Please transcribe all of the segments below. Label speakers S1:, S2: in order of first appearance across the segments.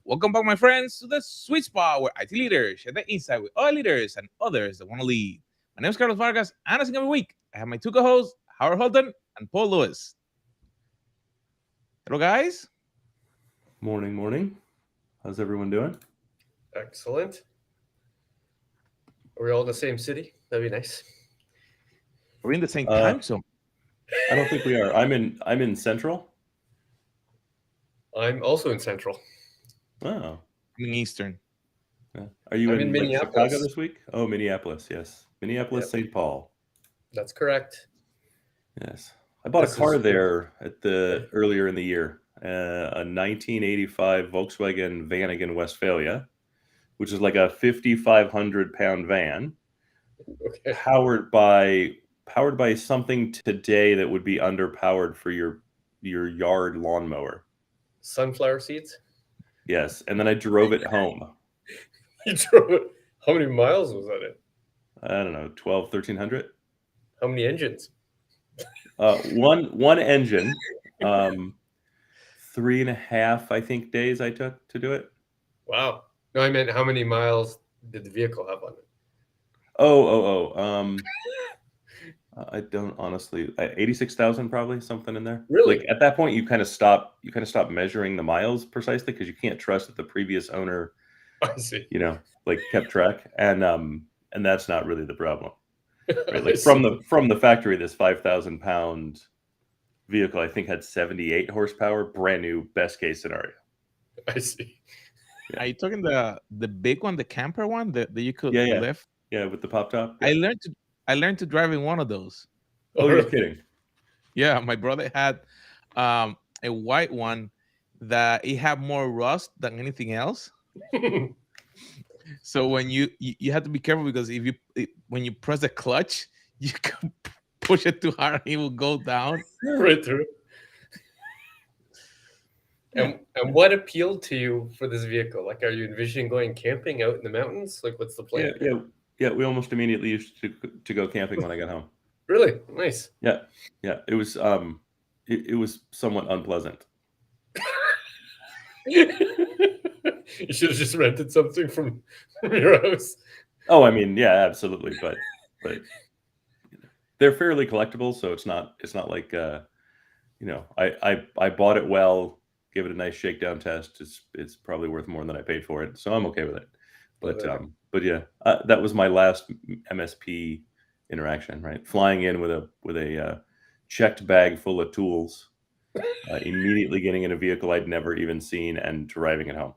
S1: Welcome back, my friends, to the sweet spot where IT leaders share the insight with other leaders and others that want to lead. My name is Carlos Vargas, and as in every week, I have my two co-hosts, Howard Holton and Paul Lewis. Hello, guys.
S2: Morning, morning. How's everyone doing?
S3: Excellent. Are we all in the same city? That'd be nice.
S1: We're in the same
S2: Uh,
S1: time zone.
S2: I don't think we are. I'm in Central.
S3: I'm also in Central.
S2: Oh,
S1: I'm in Eastern.
S2: yeah. Are you
S3: I'm
S2: in
S3: in
S2: like Chicago
S3: Minneapolis.
S2: this week? Oh, Minneapolis. Yes, Minneapolis,
S3: Yep,
S2: St. Paul.
S3: that's correct.
S2: Yes, I bought a
S3: This is
S2: car there at the earlier in the year. A 1985 Volkswagen Vanagon Westphalia, which is like a 5,500 pound van,
S3: okay.
S2: powered by something today that would be underpowered for your yard lawnmower.
S3: Sunflower seeds.
S2: Yes, and then I drove it home.
S3: You drove it. How many miles was that in?
S2: I don't know, 12, 1,300.
S3: How many engines?
S2: One engine, 3.5, I think, days I took to do it.
S3: Wow. No, I meant how many miles did the vehicle have on it?
S2: Oh. I don't honestly. 86,000 probably, something in there.
S3: Really?
S2: Like at that point, you kind of stop measuring the miles precisely because you can't trust that the previous owner,
S3: I see.
S2: like kept track, and that's not really the problem, right?
S3: I
S2: Like
S3: see.
S2: from the factory, this 5,000 pound vehicle I think had 78 horsepower, brand new, best case scenario.
S3: I see.
S1: Are you talking the big one, the camper one that you could
S2: Yeah,
S1: lift?
S2: yeah, with the pop top.
S1: I
S2: Yeah.
S1: learned to drive in one of those.
S2: Oh, you're kidding.
S1: Yeah, my brother had a white one that it had more rust than anything else. So when you have to be careful because when you press the clutch, you can push it too hard, it will go down.
S3: Right through. And what appealed to you for this vehicle? Like, are you envisioning going camping out in the mountains? Like, what's the plan?
S2: Yeah. We almost immediately used to go camping when I got home.
S3: Really nice.
S2: Yeah. It was it was somewhat unpleasant.
S3: You should have just rented something from your house.
S2: Oh, I mean, yeah, absolutely, but they're fairly collectible, so it's not like I bought it well, give it a nice shakedown test. It's probably worth more than I paid for it, so I'm okay with it. But yeah, that was my last MSP interaction, right? Flying in with a checked bag full of tools, immediately getting in a vehicle I'd never even seen and driving it home.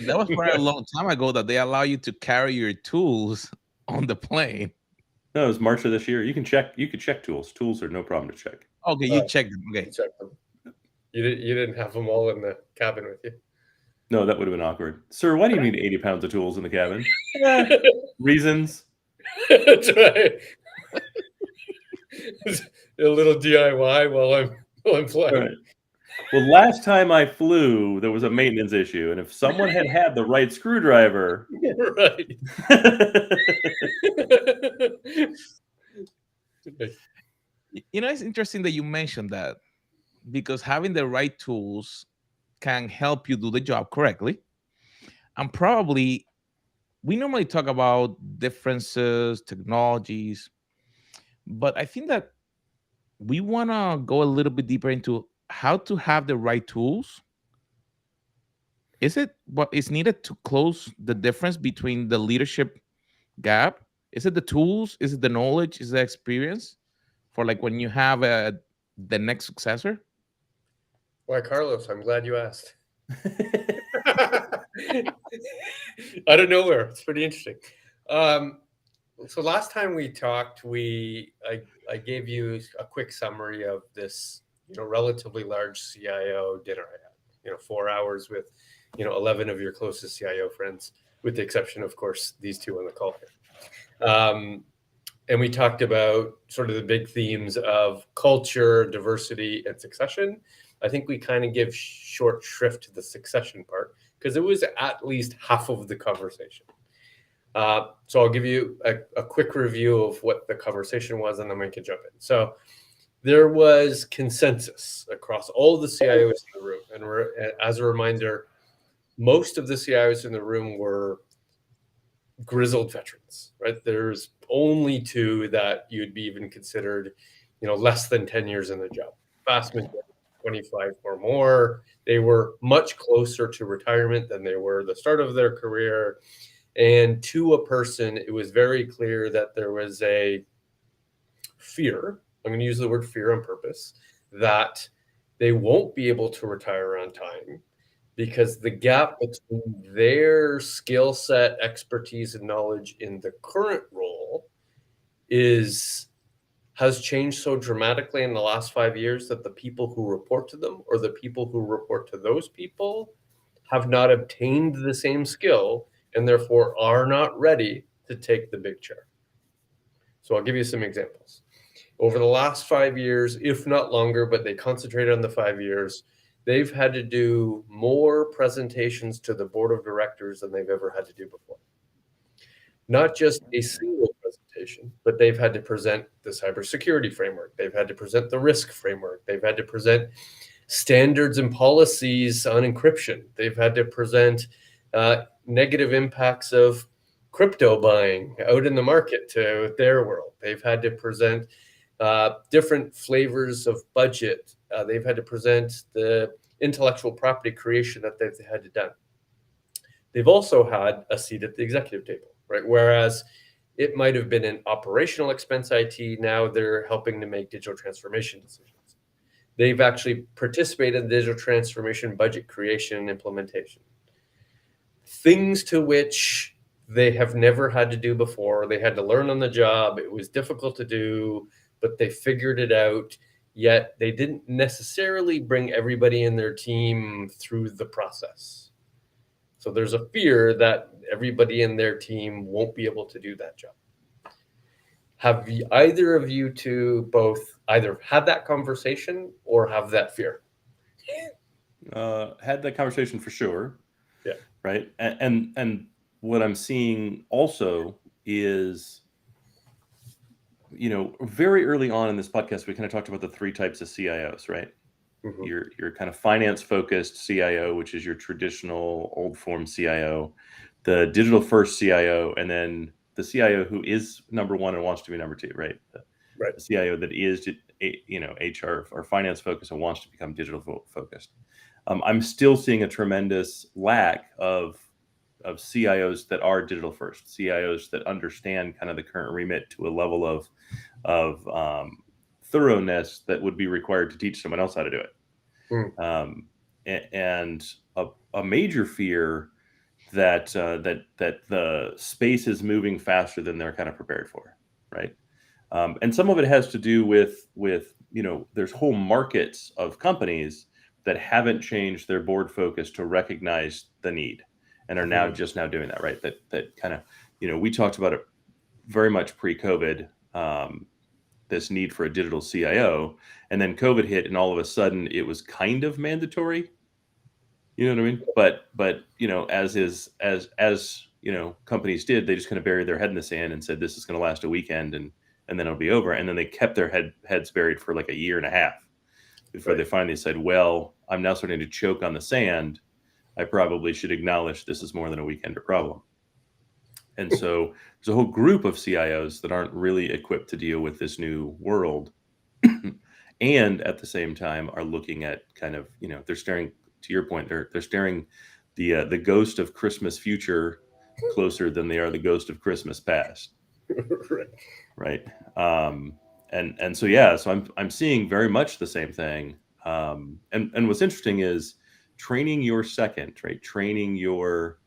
S1: That was quite a long time ago that they allow you to carry your tools on the plane.
S2: No, it was March of this year. You could check tools. Tools are no problem to check.
S1: Okay, you checked them. Okay.
S3: Check them. You didn't have them all in the cabin with you.
S2: No, that would have been awkward. Sir, why do you need 80 pounds of tools in the cabin? Reasons.
S3: That's right. A little DIY while I'm flying.
S2: Right. Well, last time I flew, there was a maintenance issue, and if someone had the right screwdriver,
S3: Right.
S1: It's interesting that you mentioned that because having the right tools can help you do the job correctly. And probably we normally talk about differences, technologies, but I think that we want to go a little bit deeper into how to have the right tools. Is it what is needed to close the difference between the leadership gap? Is it the tools? Is it the knowledge? Is it the experience for like when you have the next successor?
S3: Why, Carlos, I'm glad you asked. Out of nowhere. It's pretty interesting. So last time we talked, I gave you a quick summary of this, relatively large CIO dinner I had. 4 hours with, 11 of your closest CIO friends, with the exception, of course, these two on the call here. And we talked about sort of the big themes of culture, diversity, and succession. I think we kind of give short shrift to the succession part because it was at least half of the conversation. So I'll give you a quick review of what the conversation was, and then we can jump in. So there was consensus across all the CIOs in the room. And as a reminder, most of the CIOs in the room were grizzled veterans, right? There's only two that you'd be even considered, less than 10 years in the job. Vast majority, 25 or more. They were much closer to retirement than they were the start of their career. And to a person, it was very clear that there was a fear, I'm going to use the word fear on purpose, that they won't be able to retire on time because the gap between their skill set, expertise, and knowledge in the current role has changed so dramatically in the last 5 years that the people who report to them or the people who report to those people have not obtained the same skill and therefore are not ready to take the big chair. So I'll give you some examples. Over the last 5 years, if not longer, but they concentrated on the 5 years, they've had to do more presentations to the board of directors than they've ever had to do before. Not just a single presentation, but they've had to present the cybersecurity framework. They've had to present the risk framework. They've had to present standards and policies on encryption. They've had to present negative impacts of crypto buying out in the market to their world. They've had to present different flavors of budget. They've had to present the intellectual property creation that they've had to do. They've also had a seat at the executive table, right? Whereas it might have been an operational expense IT, now they're helping to make digital transformation decisions. They've actually participated in digital transformation budget creation and implementation. Things to which they have never had to do before. They had to learn on the job. It was difficult to do, but they figured it out, yet they didn't necessarily bring everybody in their team through the process. So there's a fear that everybody in their team won't be able to do that job. Have either of you two both either had that conversation or have that fear?
S2: Had that conversation for sure.
S3: Yeah.
S2: Right. And what I'm seeing also is, very early on in this podcast, we kind of talked about the three types of CIOs, right? Mm-hmm. Your kind of finance focused CIO, which is your traditional old form CIO, the digital first CIO, and then the CIO who is number one and wants to be number two, right? The CIO that is, HR or finance focused and wants to become digital focused. I'm still seeing a tremendous lack of CIOs that are digital first, CIOs that understand kind of the current remit to a level of thoroughness that would be required to teach someone else how to do it. And a major fear that the space is moving faster than they're kind of prepared for, right? And some of it has to do with there's whole markets of companies that haven't changed their board focus to recognize the need and are now just now doing that, right? That kind of, we talked about it very much pre-COVID, this need for a digital CIO, and then COVID hit, and all of a sudden it was kind of mandatory. You know what I mean? But as companies did, they just kind of buried their head in the sand and said, this is going to last a weekend and then it'll be over. And then they kept their heads buried for like a year and a half before they finally said, well, I'm now starting to choke on the sand. I probably should acknowledge this is more than a weekender problem. And so there's a whole group of CIOs that aren't really equipped to deal with this new world. And at the same time are looking at kind of, they're staring, to your point, they're staring the ghost of Christmas future closer than they are the ghost of Christmas past. Right. And so, so I'm seeing very much the same thing. And what's interesting is training your second, right?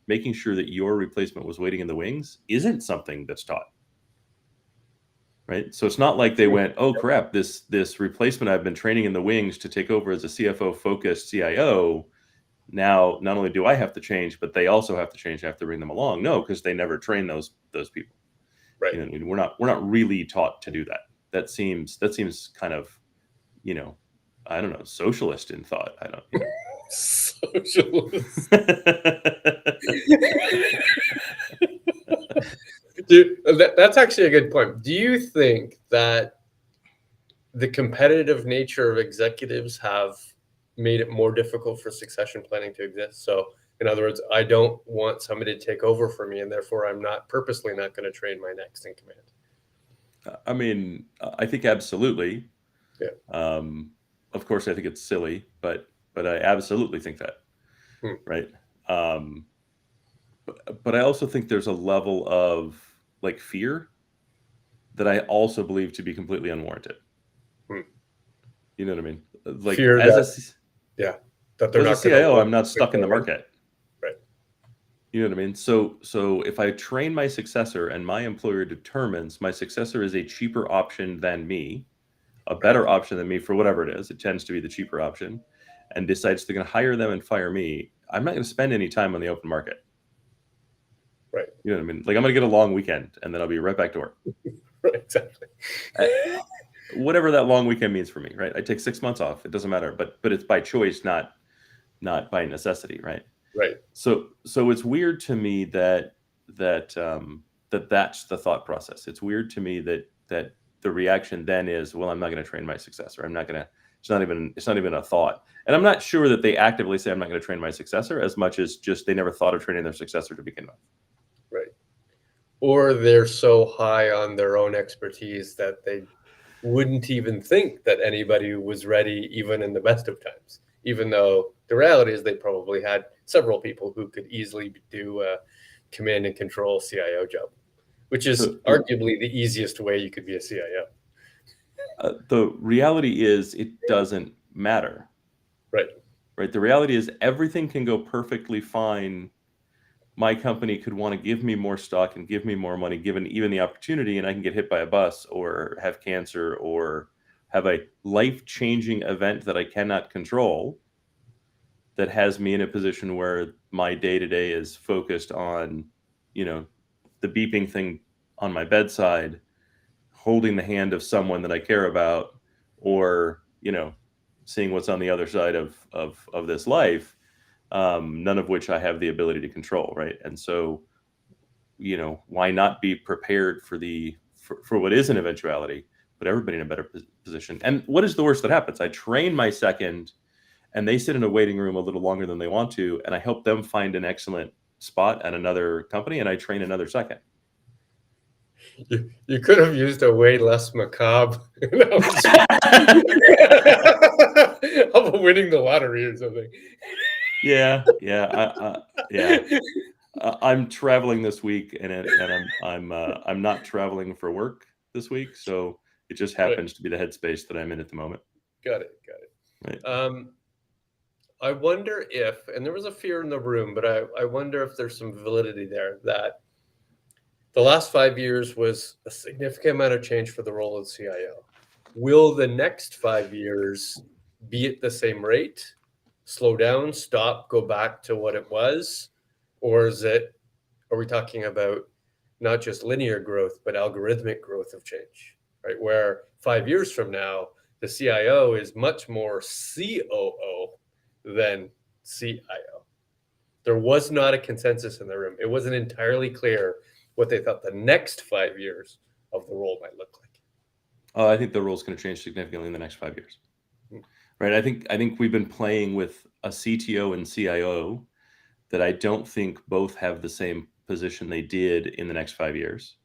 S2: Making sure that your replacement was waiting in the wings isn't something that's taught. Right. So it's not like they went, oh crap, this replacement I've been training in the wings to take over as a CFO focused CIO. Now, not only do I have to change, but they also have to change. I have to bring them along. No, because they never train those people. Right. We're not really taught to do that. That seems kind of, I don't know, socialist in thought. I don't.
S3: Socialist. Dude, that's actually a good point. Do you think that the competitive nature of executives have made it more difficult for succession planning to exist. So in other words, I don't want somebody to take over for me, and therefore I'm not purposely not going to train my next in command.
S2: I mean, I think absolutely.
S3: Yeah.
S2: Of course, I think it's silly, but I absolutely think that, right? But I also think there's a level of like fear that I also believe to be completely unwarranted. You know what I mean? Like
S3: Fear
S2: as
S3: that, yeah, that they're
S2: as a
S3: not going to
S2: CIO, I'm not stuck in the market.
S3: Right.
S2: You know what I mean? So if I train my successor and my employer determines my successor is a cheaper option than me, a better option than me for whatever it is, it tends to be the cheaper option, and decides they're going to hire them and fire me, I'm not going to spend any time on the open market.
S3: Right.
S2: You know what I mean? Like I'm going to get a long weekend and then I'll be right back to work.
S3: Right, exactly.
S2: Whatever that long weekend means for me, right? I take 6 months off. It doesn't matter, but it's by choice, not by necessity, right?
S3: Right.
S2: So it's weird to me that that's the thought process. It's weird to me that the reaction then is, well, I'm not going to train my successor. I'm not going to. It's not even a thought. And I'm not sure that they actively say I'm not going to train my successor as much as just they never thought of training their successor to begin with.
S3: Right. Or they're so high on their own expertise that they wouldn't even think that anybody was ready, even in the best of times, even though the reality is they probably had several people who could easily do a command and control CIO job, which is arguably the easiest way you could be a CIO.
S2: The reality is it doesn't matter. Right. The reality is everything can go perfectly fine. My company could want to give me more stock and give me more money, given even the opportunity, and I can get hit by a bus or have cancer or have a life-changing event that I cannot control that has me in a position where my day-to-day is focused on, the beeping thing on my bedside, holding the hand of someone that I care about, or, seeing what's on the other side of this life. None of which I have the ability to control, right? And so, why not be prepared for what is an eventuality, put everybody in a better position? And what is the worst that happens? I train my second, and they sit in a waiting room a little longer than they want to, and I help them find an excellent spot at another company, and I train another second.
S3: You could have used a way less macabre of winning the lottery or something.
S2: Yeah. I'm traveling this week, and I'm not traveling for work this week, so it just happens to be the headspace that I'm in at the moment.
S3: Got it.
S2: Right.
S3: I wonder if, and there was a fear in the room, but I wonder if there's some validity there that the last 5 years was a significant amount of change for the role of CIO. Will the next 5 years be at the same rate, slow down, stop, go back to what it was? Or are we talking about not just linear growth, but algorithmic growth of change, right? Where 5 years from now, the CIO is much more COO than CIO. There was not a consensus in the room. It wasn't entirely clear what they thought the next 5 years of the role might look like.
S2: I think the role is going to change significantly in the next 5 years. Right. I think we've been playing with a CTO and CIO that I don't think both have the same position they did in the next 5 years.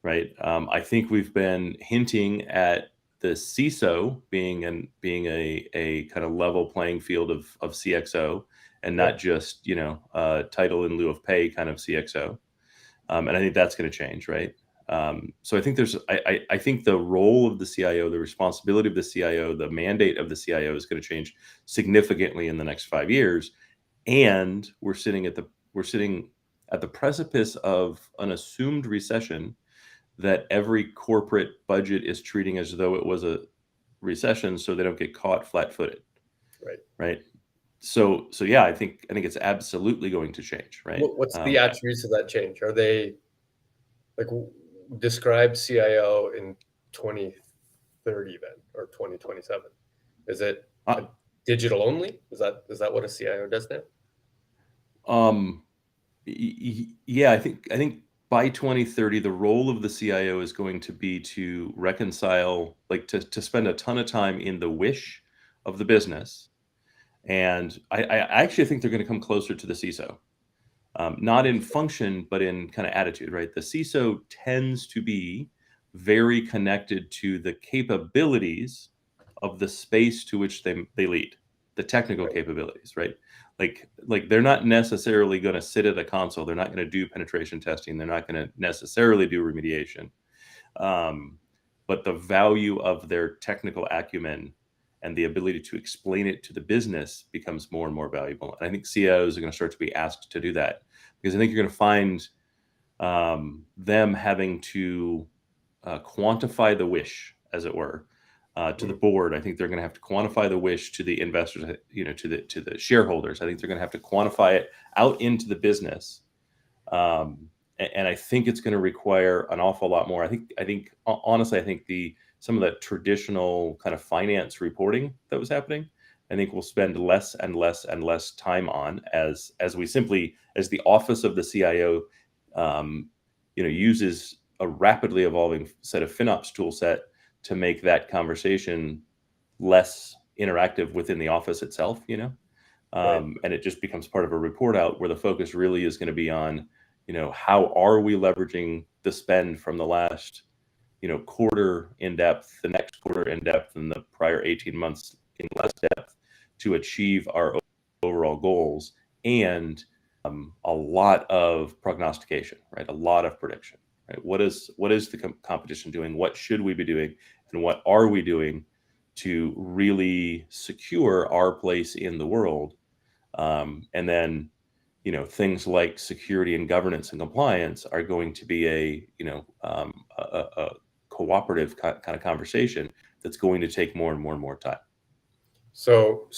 S2: Right. I think we've been hinting at the CISO being a kind of level playing field of CXO, and not just, title in lieu of pay kind of CXO. And I think that's going to change. Right. So I think I think the role of the CIO, the responsibility of the CIO, the mandate of the CIO is going to change significantly in the next 5 years. And we're sitting at the precipice of an assumed recession that every corporate budget is treating as though it was a recession, so they don't get caught flat-footed. Right. So yeah, I think it's absolutely going to change. Right.
S3: What's the attributes of that change? Are they like describe CIO in 2030 then, or 2027? Is it digital only? Is that what a CIO does now?
S2: Yeah, I think by 2030, the role of the CIO is going to be to reconcile, like to spend a ton of time in the wish of the business. And I actually think they're going to come closer to the CISO, not in function, but in kind of attitude, right? The CISO tends to be very connected to the capabilities of the space to which they lead, the technical capabilities, right? Like they're not necessarily going to sit at a console. They're not going to do penetration testing. They're not going to necessarily do remediation. But the value of their technical acumen and the ability to explain it to the business becomes more and more valuable. And I think CIOs are going to start to be asked to do that, because I think you're going to find them having to quantify the wish, as it were, to the board. I think they're going to have to quantify the wish to the investors, to the shareholders. I think they're going to have to quantify it out into the business. And I think it's going to require an awful lot more. Honestly, I think some of the traditional kind of finance reporting that was happening, I think we'll spend less and less and less time on as the office of the CIO, uses a rapidly evolving set of FinOps tool set to make that conversation less interactive within the office itself, and it just becomes part of a report out where the focus really is going to be on, how are we leveraging the spend from the last, quarter in depth, the next quarter in depth, and the prior 18 months in less depth to achieve our overall goals, and a lot of prognostication, right? A lot of prediction, right? What is the competition doing? What should we be doing? And what are we doing to really secure our place in the world? And then, things like security and governance and compliance are going to be a cooperative kind of conversation that's going to take more and more and more time.
S3: So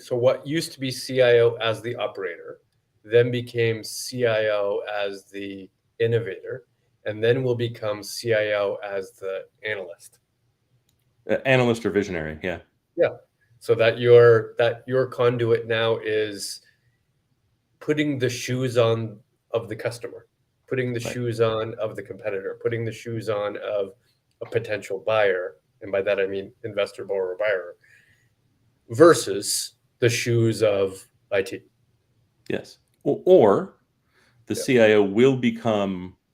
S3: what used to be CIO as the operator then became CIO as the innovator, and then will become CIO as the analyst.
S2: Analyst or visionary, yeah.
S3: Yeah. So that your conduit now is putting the shoes on of the customer, putting the shoes on of the competitor, putting the shoes on of a potential buyer, and by that I mean investor, borrower, buyer, versus the shoes of IT.
S2: Yes. Or the CIO will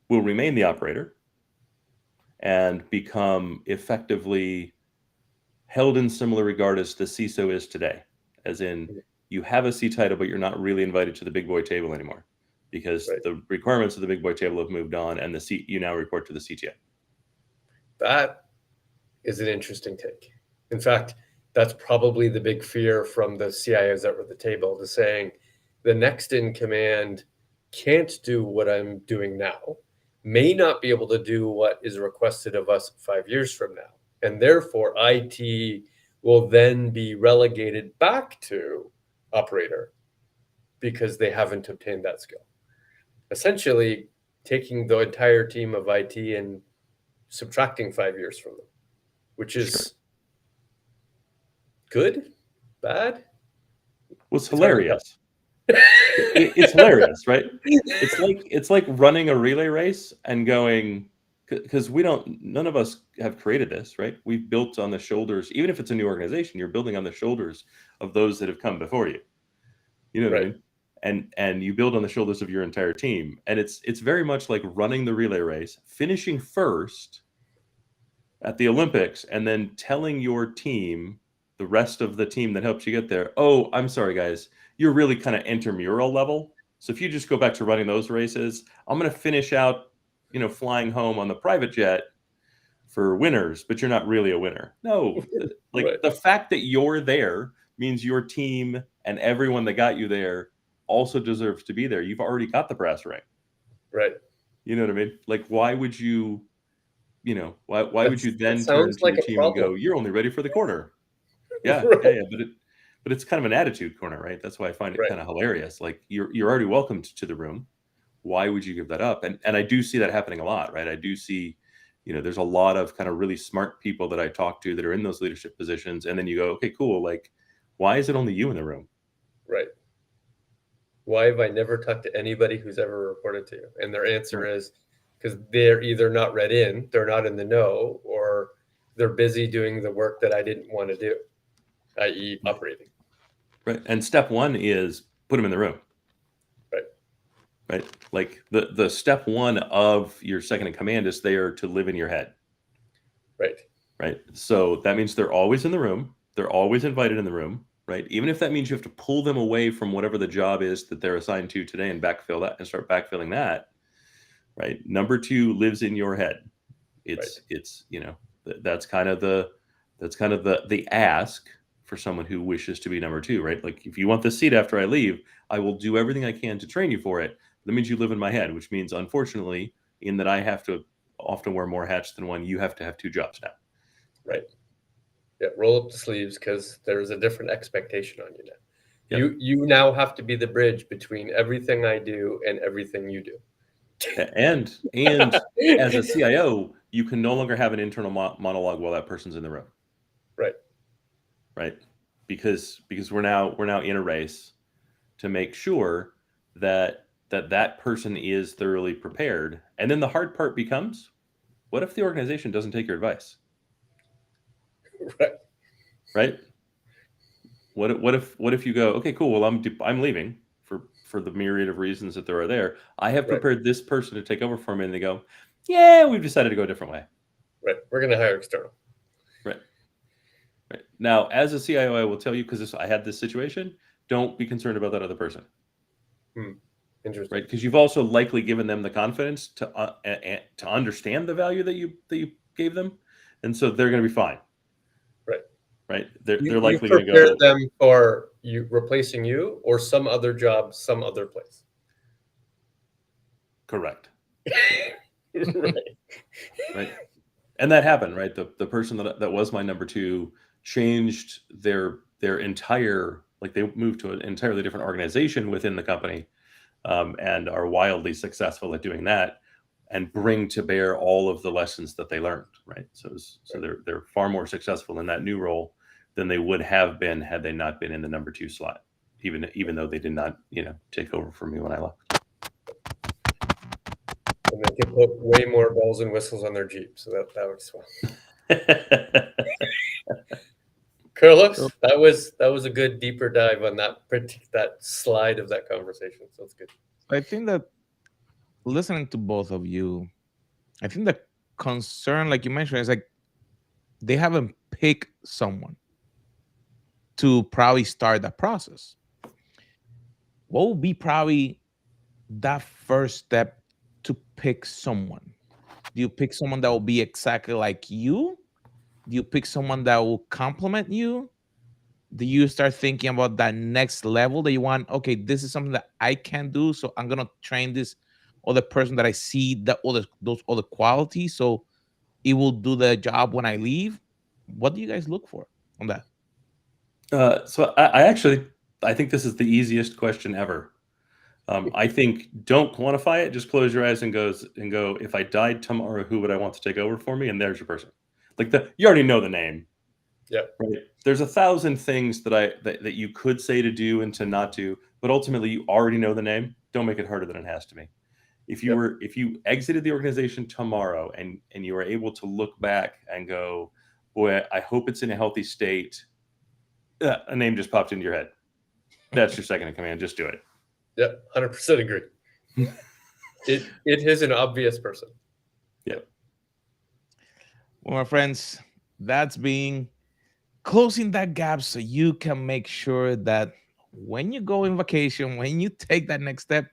S2: remain the operator and become effectively held in similar regard as the CISO is today, as in you have a C title, but you're not really invited to the big boy table anymore, because the requirements of the big boy table have moved on, and you now report to the CTO.
S3: That is an interesting take. In fact, that's probably the big fear from the CIOs that were at the table, to saying the next in command can't do what I'm doing now, may not be able to do what is requested of us 5 years from now. And therefore, IT will then be relegated back to operator because they haven't obtained that skill. Essentially, taking the entire team of IT and subtracting 5 years from them, which is good, bad?
S2: Well, it's hilarious. It's hilarious, right? It's like running a relay race and going, because none of us have created this, right? We've built on the shoulders, even if it's a new organization, you're building on the shoulders of those that have come before you. You know what I mean? And you build on the shoulders of your entire team. And it's very much like running the relay race, finishing first at the Olympics, and then telling your team, the rest of the team that helped you get there, oh, I'm sorry, guys, you're really kind of intramural level. So if you just go back to running those races, I'm going to finish out, flying home on the private jet for winners, but you're not really a winner. No, the fact that you're there means your team and everyone that got you there also deserves to be there. You've already got the brass ring.
S3: Right.
S2: You know what I mean? Like, why would you, why would you then turn to your team and go, you're only ready for the corner? Yeah, yeah. But it's kind of an attitude corner, right? That's why I find it kind of hilarious. Like, you're already welcomed to the room. Why would you give that up? And I do see that happening a lot, right? I do see, there's a lot of kind of really smart people that I talk to that are in those leadership positions. And then you go, okay, cool. Like, why is it only you in the room?
S3: Right. Why have I never talked to anybody who's ever reported to you? And their answer is because they're either not read in, they're not in the know, or they're busy doing the work that I didn't want to do, i.e., operating.
S2: Right. And step one is put them in the room.
S3: Right.
S2: Right. Like the step one of your second in command is they are to live in your head.
S3: Right.
S2: Right. So that means they're always in the room. They're always invited in the room. Right. Even if that means you have to pull them away from whatever the job is that they're assigned to today and backfill that and start backfilling that. Right. Number two lives in your head. It's that's kind of the ask for someone who wishes to be number two, right? Like if you want the seat after I leave, I will do everything I can to train you for it. That means you live in my head, which means unfortunately, in that I have to often wear more hats than one, you have to have two jobs now.
S3: Right. Yeah. Roll up the sleeves because there's a different expectation on you now.
S2: Yep.
S3: You now have to be the bridge between everything I do and everything you do.
S2: And as a CIO, you can no longer have an internal monologue while that person's in the room. Right. Because we're now in a race to make sure that person is thoroughly prepared. And then the hard part becomes, what if the organization doesn't take your advice? Right. What if you go, okay, cool. Well, I'm leaving for the myriad of reasons that there are there. I have prepared this person to take over for me, and they go, yeah, we've decided to go a different way.
S3: Right. We're going to hire external.
S2: Right. Now, as a CIO, I will tell you, because I had this situation, don't be concerned about that other person.
S3: Interesting.
S2: Right. Because you've also likely given them the confidence to understand the value that you gave them. And so they're going to be fine. Right. They're likely going to go.
S3: Prepare them for you replacing you or some other job, some other place.
S2: Correct.
S3: Right.
S2: And that happened, right? The person that was my number two changed their entire, like they moved to an entirely different organization within the company, and are wildly successful at doing that and bring to bear all of the lessons that they learned, right? So they're far more successful in that new role than they would have been had they not been in the number two slot, even though they did not, take over for me when I left.
S3: And they can put way more bells and whistles on their Jeep, so that works well. Carlos, that was a good deeper dive on that slide of that conversation. So it's good.
S1: I think that listening to both of you, I think the concern, like you mentioned, is like they haven't picked someone to probably start that process. What would be probably that first step to pick someone? Do you pick someone that will be exactly like you? Do you pick someone that will complement you? Do you start thinking about that next level that you want? Okay, this is something that I can do, so I'm gonna train this other person that I see those other qualities, so it will do the job when I leave. What do you guys look for on that?
S2: So I think this is the easiest question ever. I think don't quantify it. Just close your eyes and go. If I died tomorrow, who would I want to take over for me? And there's your person. Like you already know the name.
S3: Yeah.
S2: Right. There's 1,000 things that you could say to do and to not do, but ultimately you already know the name. Don't make it harder than it has to be. If you exited the organization tomorrow and you were able to look back and go, boy, I hope it's in a healthy state. A name just popped into your head. That's your second in command. Just do it.
S3: Yeah, 100% agree. It is an obvious person.
S2: Yeah.
S1: Well, my friends, that's being closing that gap so you can make sure that when you go in vacation, when you take that next step,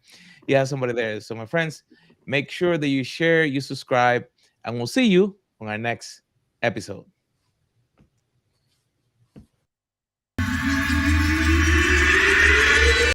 S1: you have somebody there. So, my friends, make sure that you share, you subscribe, and we'll see you on our next episode.